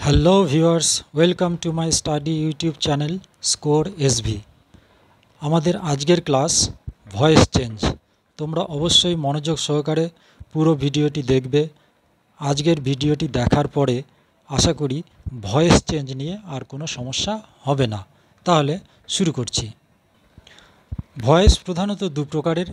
Hello viewers, welcome to my study YouTube channel score SV. আমাদের আজকের class voice change. তোমরা অবশ্যই মনোযোগ সহকারে পুরো ভিডিওটি দেখবে। আজকের ভিডিওটি দেখার পরে আশা করি ভয়েস চেঞ্জ নিয়ে আর কোনো সমস্যা হবে না। তাহলে শুরু করছি। ভয়েস প্রধানত দু প্রকারের,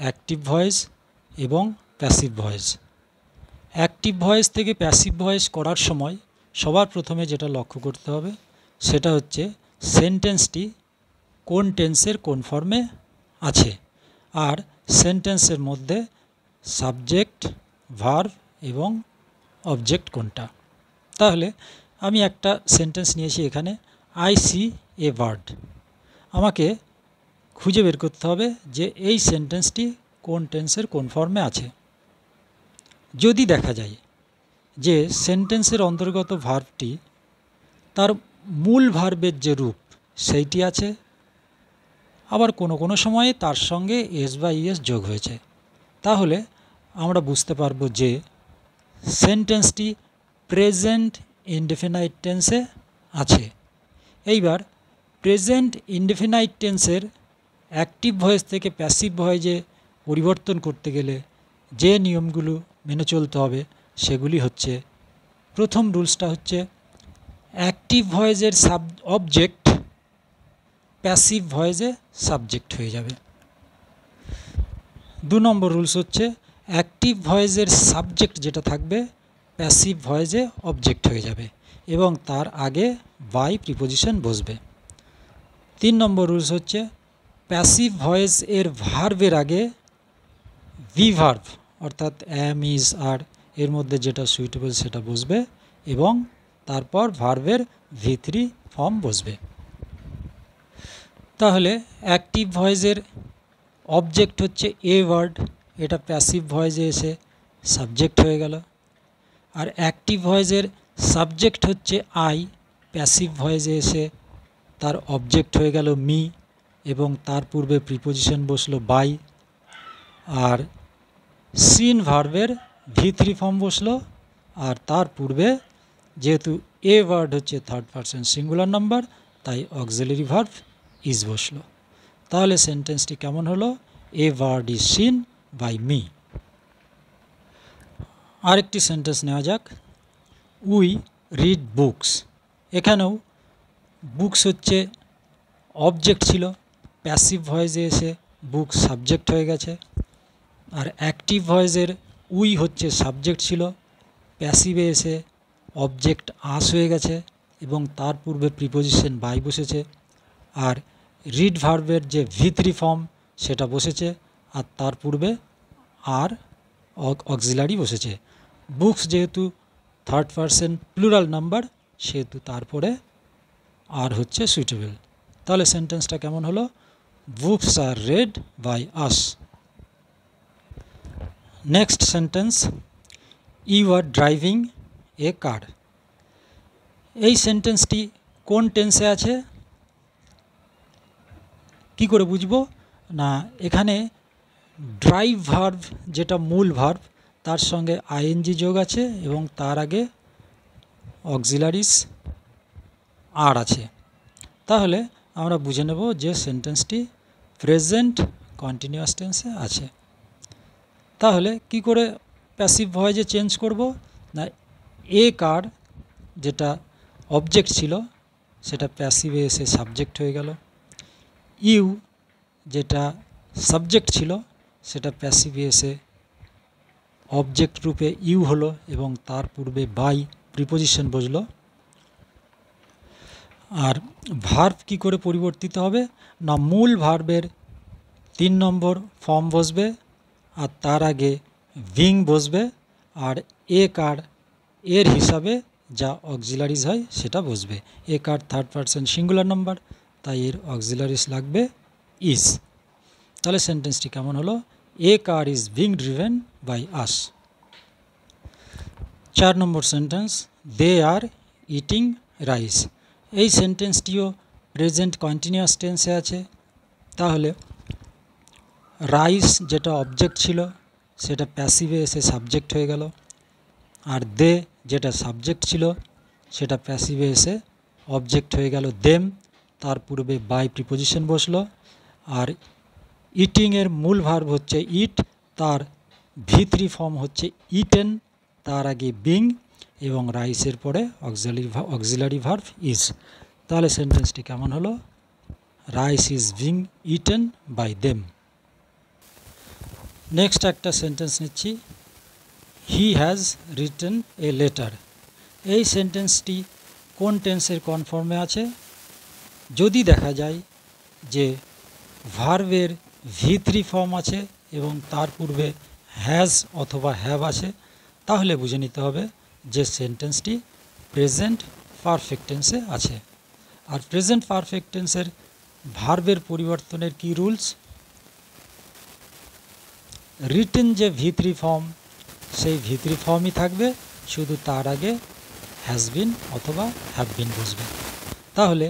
অ্যাক্টিভ ভয়েস এবং প্যাসিভ ভয়েস। অ্যাক্টিভ ভয়েস থেকে প্যাসিভ ভয়েস করার সময় সবার প্রথমে যেটা লক্ষ্য করতে হবে সেটা হচ্ছে সেন্টেন্সটি কোন টেন্সের কোন ফর্মে আছে, আর সেন্টেন্সের মধ্যে সাবজেক্ট, ভার্ব এবং অবজেক্ট কোনটা। তাহলে আমি একটা সেন্টেন্স নিয়েছি এখানে, আই সি এ বার্ড। আমাকে খুঁজে বের করতে হবে যে এই সেন্টেন্সটি কোন টেন্সের কোন ফর্মে আছে। যদি দেখা যায় যে সেন্টেন্সের অন্তর্গত ভার্বটি তার মূল ভার্বের যে রূপ সেইটি আছে, আবার কোনো সময়ে তার সঙ্গে এস বা ইএস যোগ হয়েছে, তাহলে আমরা বুঝতে পারব যে সেন্টেন্সটি প্রেজেন্ট ইনডেফিনাইট টেন্সে আছে। এইবার প্রেজেন্ট ইনডেফিনাইট টেন্সের অ্যাক্টিভ ভয়েস থেকে প্যাসিভ ভয়েসে পরিবর্তন করতে গেলে যে নিয়মগুলো মেনে চলতে হবে সেগুলি হচ্ছে, প্রথম রুলসটা হচ্ছে অ্যাক্টিভ ভয়েসের অবজেক্ট প্যাসিভ ভয়েসে সাবজেক্ট হয়ে যাবে। দু নম্বর রুলস হচ্ছে অ্যাক্টিভ ভয়েসের সাবজেক্ট যেটা থাকবে প্যাসিভ ভয়েসে অবজেক্ট হয়ে যাবে এবং তার আগে বাই প্রিপোজিশন বসবে। তিন নম্বর রুলস হচ্ছে প্যাসিভ ভয়েস এর ভার্বের আগে ভি ভার্ব অর্থাৎ অ্যাম, ইজ, আর এর মধ্যে যেটা সুইটেবল সেটা বসবে এবং তারপর ভার্বের V3 ফর্ম বসবে। তাহলে অ্যাক্টিভ ভয়েসের অবজেক্ট হচ্ছে এ ওয়ার্ড, এটা প্যাসিভ ভয়েসে এসে সাবজেক্ট হয়ে গেল। আর অ্যাক্টিভ ভয়েসের সাবজেক্ট হচ্ছে আই, প্যাসিভ ভয়েসে এসে তার অবজেক্ট হয়ে গেল মি এবং তার পূর্বে প্রিপোজিশন বসলো বাই। আর সিন ভার্বের V3 ফর্ম বসলো, আর তার পূর্বে যেহেতু এ ওয়ার্ড হচ্ছে থার্ড পারসন সিঙ্গুলার নাম্বার তাই অক্সিলারি ভার্ব ইজ বসলো। তাহলে সেন্টেন্সটি কেমন হলো? A word is seen by me. আরেকটি সেন্টেন্স নেওয়া যাক, উই রিড বুকস। এখানেও বুকস হচ্ছে অবজেক্ট ছিল, প্যাসিভ ভয়েসে এসে বুক সাবজেক্ট হয়ে গেছে। আর অ্যাক্টিভ ভয়েসের উই হচ্ছে সাবজেক্ট ছিল, প্যাসিভে এসে অবজেক্ট আস হয়ে গেছে এবং তার পূর্বে প্রিপোজিশন বাই বসেছে। আর রিড ভার্বের যে V3 ফর্ম সেটা বসেছে আর তার পূর্বে আর অক্সিলারি বসেছে। বুকস যেহেতু থার্ড পারসন প্লুরাল নাম্বার সেহেতু তারপরে আর হচ্ছে সুইটেবল। তাহলে সেন্টেন্সটা কেমন হলো? Books are read by us. Next sentence, you are driving a car. এই সেন্টেন্সটি কোন টেন্সে আছে কি করে বুঝবো? না, এখানে ড্রাইভ ভার্ব যেটা মূল ভার্ব তার সঙ্গে আইএনজি যোগ আছে এবং তার আগে অক্সিলারিস আর আছে। তাহলে আমরা বুঝে নেব যে সেন্টেন্সটি প্রেজেন্ট কন্টিনিউয়াস টেন্সে আছে। তাহলে কি করে প্যাসিভ ভয়েসে চেঞ্জ করব? না, এ কার যেটা অবজেক্ট ছিল সেটা প্যাসিভে এসে সাবজেক্ট হয়ে গেল। ইউ যেটা সাবজেক্ট ছিল সেটা প্যাসিভে এসে অবজেক্ট রূপে ইউ হলো এবং তার পূর্বে বাই প্রিপোজিশন বসলো। আর ভার্ব কি করে পরিবর্তিত হবে? না, মূল ভার্বের 3 নম্বর ফর্ম বসবে আর তার আগে ভিং বসবে আর এ কার এর হিসাবে যা অক্সিলারিজ হয় সেটা বসবে। A car third person singular number তাই এর অক্সিলারিজ লাগবে ইজ। তাহলে সেন্টেন্সটি কেমন হলো? A car is being driven by us. 4 নম্বর sentence, they are eating rice. এই সেন্টেন্সটিও প্রেজেন্ট কন্টিনিউয়াস টেন্সে আছে। তাহলে রাইস যেটা অবজেক্ট ছিল সেটা প্যাসিভে এসে সাবজেক্ট হয়ে গেল, আর দে যেটা সাবজেক্ট ছিল সেটা প্যাসিভে এসে অবজেক্ট হয়ে গেল দেম, তার পূর্বে বাই প্রিপোজিশন বসলো। আর ইটিংয়ের মূল ভার্ব হচ্ছে ইট, তার V3 ফর্ম হচ্ছে ইটেন, তার আগে বিং এবং রাইসের পরে অক্সিলারি ভার্ব ইজ। তাহলে সেন্টেন্সটি কেমন হলো? Rice is being eaten by them. Next একটা সেন্টেন্স নিচ্ছি, he has written a letter. এই সেন্টেন্সটি কোন টেন্সের কনফর্মে আছে? যদি দেখা যায় যে ভার্বের V3 ফর্ম আছে এবং তার পূর্বে হ্যাজ অথবা হ্যাভ আছে, তাহলে বুঝে নিতে হবে যে সেন্টেন্সটি প্রেজেন্ট পারফেক্ট টেন্সে আছে। আর প্রেজেন্ট পারফেক্ট টেন্সের ভার্বের পরিবর্তনের কি রুলস? রিটেন যে V3 ফর্ম, সেই V3 ফর্মই থাকবে, শুধু তার আগে হ্যাজ বিন অথবা হ্যাভ বিন বসবে। তাহলে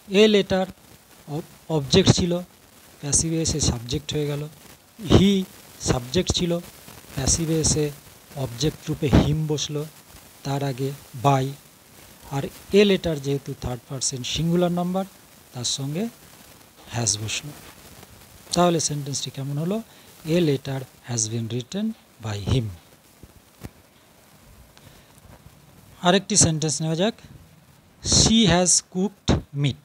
এ লেটার অবজেক্ট ছিল, প্যাসিভে এসে সাবজেক্ট হয়ে গেল। হি সাবজেক্ট ছিল, প্যাসিভে এসে অবজেক্ট রূপে হিম বসলো, তার আগে বাই। আর এ লেটার যেহেতু থার্ড পারসন সিঙ্গুলার নাম্বার, তার সঙ্গে হ্যাজ বসলো। তাহলে সেন্টেন্সটি কেমন হলো? A letter has been written by him. আরেকটি সেন্টেন্স নেওয়া যাক, শি হ্যাজ কুকড মিট।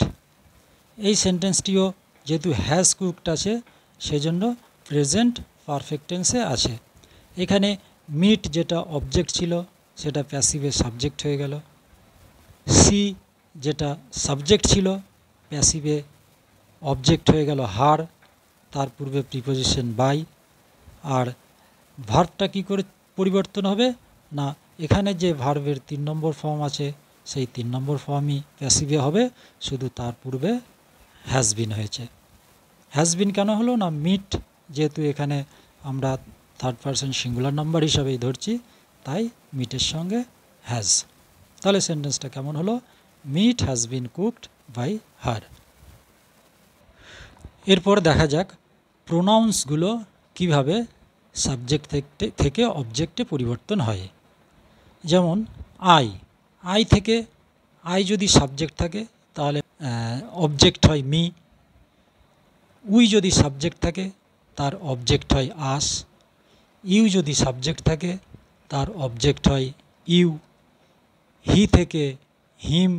এই সেন্টেন্সটিও যেহেতু হ্যাজ কুকড আছে, সেজন্য প্রেজেন্ট পারফেক্ট টেন্সে আছে। এখানে মিট যেটা অবজেক্ট ছিল, সেটা প্যাসিভে সাবজেক্ট হয়ে গেল। সি যেটা সাবজেক্ট ছিল, প্যাসিভে অবজেক্ট হয়ে গেল হার, তার পূর্বে প্রিপোজিশন বাই। আর ভার্বটা কি করে পরিবর্তন হবে? না, এখানে যে ভার্বের 3 নম্বর ফর্ম আছে, সেই 3 নম্বর ফর্মই প্যাসিভে হবে, শুধু তার পূর্বে হ্যাজ বিন হয়েছে। হ্যাজ বিন কেন হলো? না, মিট যেহেতু এখানে আমরা থার্ড পারসন সিঙ্গুলার নাম্বার হিসাবেই ধরছি, তাই মিটের সঙ্গে হ্যাজ। তাহলে সেন্টেন্সটা কেমন হলো? Meat has been cooked by her. এরপর দেখা যাক প্রোনাউন্সগুলো কিভাবে সাবজেক্ট থেকে অবজেক্টে পরিবর্তন হয়। যেমন আই থেকে আই যদি সাবজেক্ট থাকে, তাহলে অবজেক্ট হয় মি। উই যদি সাবজেক্ট থাকে, তার অবজেক্ট হয় আস। ইউ যদি সাবজেক্ট থাকে, তার অবজেক্ট হয় ইউ। হি থেকে হিম,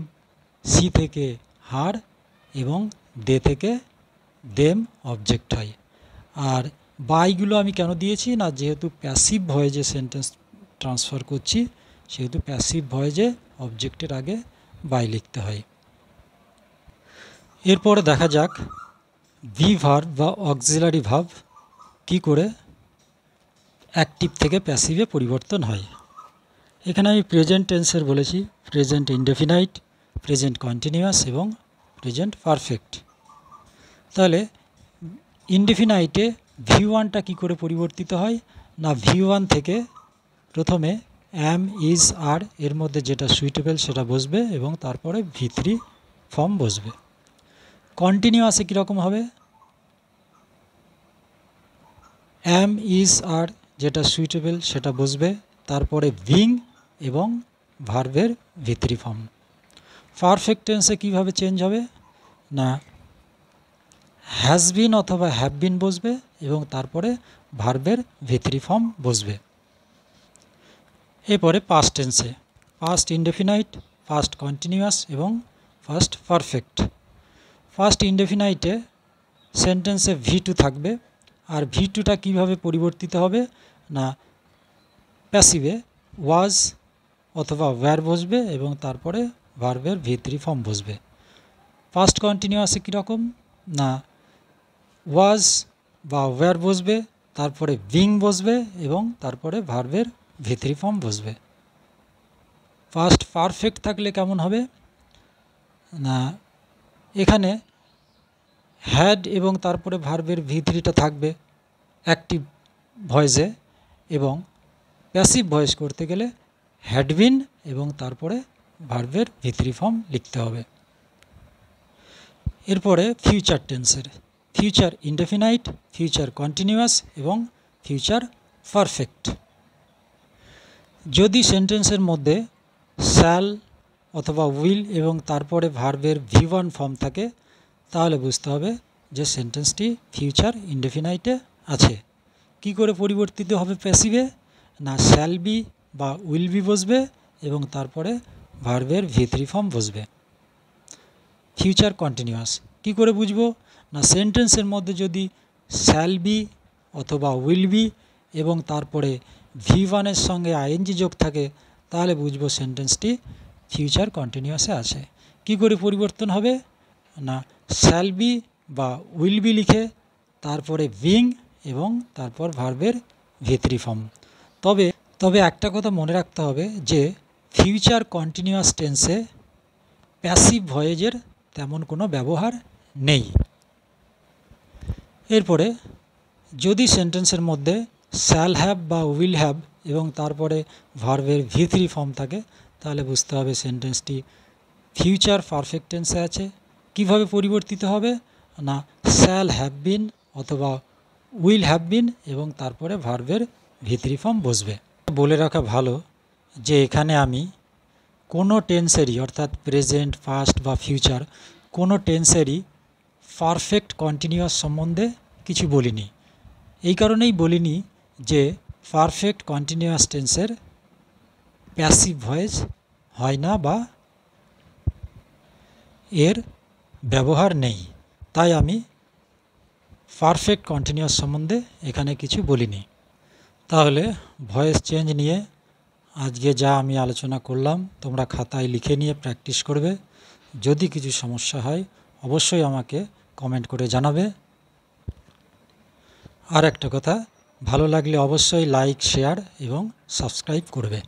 সি থেকে হার এবং দে থেকে দেম অবজেক্ট হয়। আর বাইগুলো আমি কেন দিয়েছি? না, যেহেতু প্যাসিভ ভয়েজে সেন্টেন্স ট্রান্সফার করছি, সেহেতু প্যাসিভ ভয়েজে অবজেক্টের আগে বাই লিখতে হয়। এরপরে দেখা যাক ভি ভার্ব বা অক্সিলারি ভার্ব কি করে অ্যাক্টিভ থেকে প্যাসিভে পরিবর্তন হয়। এখানে আমি প্রেজেন্ট টেন্সের বলেছি, প্রেজেন্ট ইনডেফিনাইট, প্রেজেন্ট কন্টিনিউয়াস এবং প্রেজেন্ট পারফেক্ট। তাহলে ইনডেফিনাইটে V1টা কী করে পরিবর্তিত হয়? না, V1 থেকে প্রথমে অ্যাম, ইজ, আর এর মধ্যে যেটা সুইটেবল সেটা বসবে এবং তারপরে V3 ফর্ম বসবে। কন্টিনিউয়াসে কীরকম হবে? অ্যাম, ইজ, আর যেটা সুইটেবল সেটা বসবে, তারপরে বিং এবং ভার্বের V3 ফর্ম। পারফেক্ট টেন্সে কীভাবে চেঞ্জ হবে? না, হ্যাজ বিন অথবা হ্যাভ বিন বসবে এবং তারপরে ভার্বের V3 ফর্ম বসবে। এরপরে পাস্ট টেন্সে পাস্ট ইনডেফিনাইট, পাস্ট কন্টিনিউয়াস এবং পাস্ট পারফেক্ট। পাস্ট ইনডেফিনাইটে সেন্টেন্সে V2 থাকবে। আর V2টা কীভাবে পরিবর্তিত হবে? না, প্যাসিভে ওয়াজ অথবা ওয়্যার বসবে এবং তারপরে ভার্বের V3 ফর্ম বসবে। পাস্ট কন্টিনিউয়াসে কীরকম? না, ওয়াজ বা ওয়্যার বসবে, তারপরে বিং বসবে এবং তারপরে ভার্বের V3 ফর্ম বসবে। পাস্ট পারফেক্ট থাকলে কেমন হবে? না, এখানে হ্যাড এবং তারপরে ভার্বের V3টা থাকবে অ্যাক্টিভ ভয়েসে, এবং প্যাসিভ ভয়েস করতে গেলে হ্যাড বিন এবং তারপরে ভার্বের V3 ফর্ম লিখতে হবে। এরপরে ফিউচার টেন্সের ফিউচার ইনডেফিনাইট, ফিউচার কন্টিনিউয়াস এবং ফিউচার পারফেক্ট। যদি সেন্টেন্সের মধ্যে শ্যাল, অথবা উইল এবং তারপরে ভার্বের V1 ফর্ম থাকে, তাহলে বুঝতে হবে যে সেন্টেন্সটি ফিউচার ইনডেফিনাইটে আছে। কি করে পরিবর্তিত হবে প্যাসিভে? না শ্যাল বি বা উইল বি বসবে এবং তারপরে ভার্বের V3 ফর্ম বসবে। ফিউচার কন্টিনিউয়াস কি করে বুঝবো? না সেন্টেন্সের মধ্যে যদি শ্যাল বি অথবা উইল বি এবং তারপরে V1-এর সঙ্গে আইএনজি যোগ থাকে, তাহলে বুঝবো সেন্টেন্সটি ফিউচার কন্টিনিউয়াসে আছে। কি করে পরিবর্তন হবে? না শ্যাল বি বা উইল বি লিখে তারপরে বিং এবং তারপর ভার্বের V3 ফর্ম। তবে একটা কথা মনে রাখতে হবে যে ফিউচার কন্টিনিউয়াস টেন্সে প্যাসিভ ভয়েজের তেমন কোনো ব্যবহার নেই। এরপরে যদি সেন্টেন্সের মধ্যে শ্যাল হ্যাভ বা উইল হ্যাভ এবং তারপরে ভার্বের V3 ফর্ম থাকে, তাহলে বুঝতে হবে সেন্টেন্সটি ফিউচার পারফেক্ট টেন্সে আছে। কিভাবে পরিবর্তিত হবে? না শ্যাল হ্যাভ বিন অথবা উইল হ্যাভ বিন এবং তারপরে ভার্বের V3 ফর্ম বসবে। বলে রাখা ভালো যে এখানে আমি কোনো টেন্সেরই অর্থাৎ প্রেজেন্ট, পাস্ট বা ফিউচার কোনো টেন্সেরই পারফেক্ট কন্টিনিউয়াস সম্বন্ধে কিছু বলিনি। এই কারণেই বলিনি যে পারফেক্ট কন্টিনিউয়াস টেন্সের প্যাসিভ ভয়েস হয় না বা এর ব্যবহার নেই, তাই আমি পারফেক্ট কন্টিনিউয়াস সম্বন্ধে এখানে কিছু বলিনি। তাহলে ভয়েস চেঞ্জ নিয়ে আজকে যা আমি আলোচনা করলাম তোমরা খাতায় লিখে নিয়ে প্র্যাকটিস করবে। যদি কিছু সমস্যা হয় অবশ্যই আমাকে কমেন্ট করে জানাবে। আর একটা কথা, ভালো লাগলে অবশ্যই লাইক, শেয়ার এবং সাবস্ক্রাইব করবে।